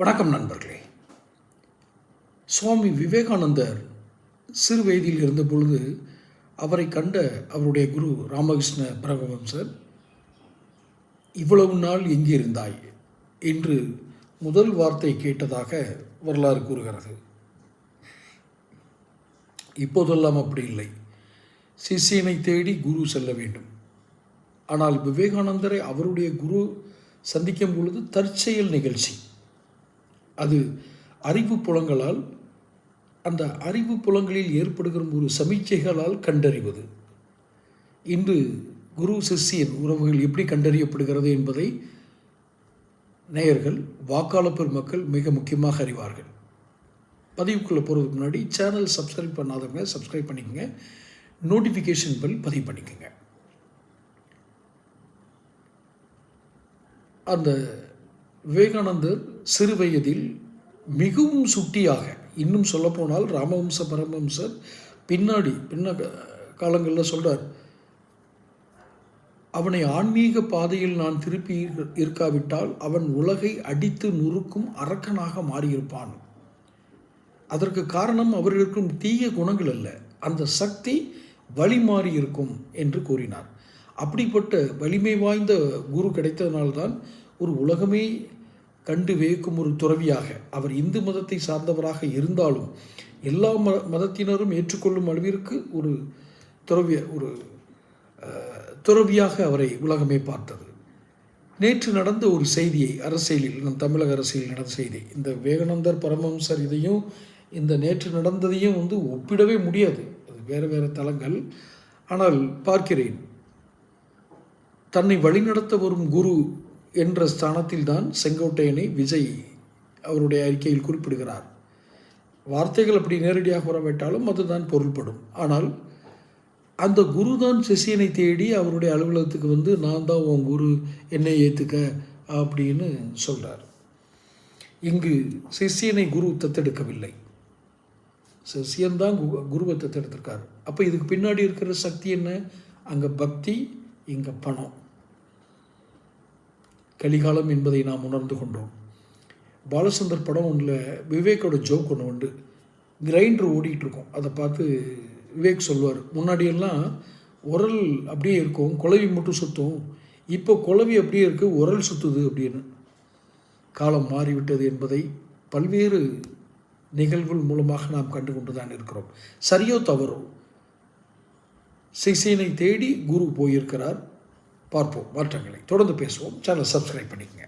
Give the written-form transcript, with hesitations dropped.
வணக்கம் நண்பர்களே. சுவாமி விவேகானந்தர் சிறு வயதில் இருந்த பொழுது அவரை கண்ட அவருடைய குரு ராமகிருஷ்ண பரமஹம்சர், இவ்வளவு நாள் எங்கே இருந்தாய் என்று முதல் வார்த்தை கேட்டதாக வரலாறு கூறுகிறது. இப்போதெல்லாம் அப்படி இல்லை. சிஷியனை தேடி குரு செல்ல வேண்டும். ஆனால் விவேகானந்தரை அவருடைய குரு சந்திக்கும் பொழுது தற்செயல் நிகழ்ச்சி. அது அறிவு புலங்களால், அந்த அறிவு புலங்களில் ஏற்படுகிற ஒரு சமீட்சைகளால் கண்டறிவது. இன்று குரு சிஷ்யன் உறவுகள் எப்படி கண்டறியப்படுகிறது என்பதை நேயர்கள், வாக்காளர் பெருமக்கள் மிக முக்கியமாக அறிவார்கள். பதிவுக்குள்ளே போகிறதுக்கு முன்னாடி சேனல் சப்ஸ்கிரைப் பண்ணாதவங்க சப்ஸ்கிரைப் பண்ணிக்கோங்க, நோட்டிஃபிகேஷன் பெல் பதிவு பண்ணிக்கோங்க. அந்த விவேகானந்தர் சிறு வயதில் மிகவும் சுட்டியாக, இன்னும் சொல்லப்போனால் ராமஹம்ச பரமஹம்சர் பின்ன காலங்களில் சொல்கிறார், அவனை ஆன்மீக பாதையில் நான் திருப்பி இருக்காவிட்டால் அவன் உலகை அடித்து நுறுக்கும் அரக்கனாக மாறியிருப்பான். அதற்கு காரணம் அவர் இருக்கும் தீய குணங்கள் அல்ல, அந்த சக்தி வழி மாறி இருக்கும் என்று கூறினார். அப்படிப்பட்ட வலிமை வாய்ந்த குரு கிடைத்ததனால்தான் ஒரு உலகமே கண்டு வியக்கும் ஒரு துறவியாக, அவர் இந்து மதத்தை சார்ந்தவராக இருந்தாலும் எல்லா மதத்தினரும் ஏற்றுக்கொள்ளும் அளவிற்கு ஒரு துறவியாக அவரை உலகமே பார்த்தது. நேற்று நடந்த ஒரு செய்தியை, அரசியலில், நம் தமிழக அரசியலில் நடந்த செய்தி, இந்த விவேகானந்தர் பரமஹம்சர் இதையும் இந்த நேற்று நடந்ததையும் ஒப்பிடவே முடியாது. அது வேறு வேறு தலங்கள். ஆனால் பார்க்கிறேன், தன்னை வழிநடத்த வரும் குரு என்ற ஸ்தானத்தில் தான் செங்கோட்டையனை விஜய் அவருடைய அறிக்கையில் குறிப்பிடுகிறார். வார்த்தைகள் அப்படி நேரடியாக வரவிட்டாலும் அதுதான் பொருள்படும். ஆனால் அந்த குரு தான் சிஷியனை தேடி அவருடைய அலுவலகத்துக்கு நான் தான் உன் குரு, என்னை ஏற்றுக்க அப்படின்னு சொல்கிறார். இங்கு சிஷியனை குரு தத்தெடுக்கவில்லை, சிஷியன்தான் குருவை தத்தெடுத்திருக்கார். அப்போ இதுக்கு பின்னாடி இருக்கிற சக்தி என்ன? அங்கே பக்தி, இங்கே பணம். கலிகாலம் என்பதை நாம் உணர்ந்து கொண்டோம். பாலச்சந்தர் படம் ஒன்றில் விவேக்கோட ஜோக் ஒன்று உண்டு. கிரைண்டர் ஓடிட்டுருக்கோம், அதை பார்த்து விவேக் சொல்லுவார், முன்னாடியெல்லாம் உரல் அப்படியே இருக்கும், குழவி மட்டும் சுற்றும், இப்போ குழவி அப்படியே இருக்குது, உரல் சுற்றுது அப்படின்னு. காலம் மாறிவிட்டது என்பதை பல்வேறு நிகழ்வுகள் மூலமாக நாம் கண்டு கொண்டு தான் இருக்கிறோம். சரியோ தவறோ, சிஷியனை தேடி குரு போயிருக்கிறார். பார்ப்போம் மாற்றங்களை. தொடர்ந்து பேசுவோம். சேனல் சப்ஸ்கிரைப் பண்ணிக்கங்க.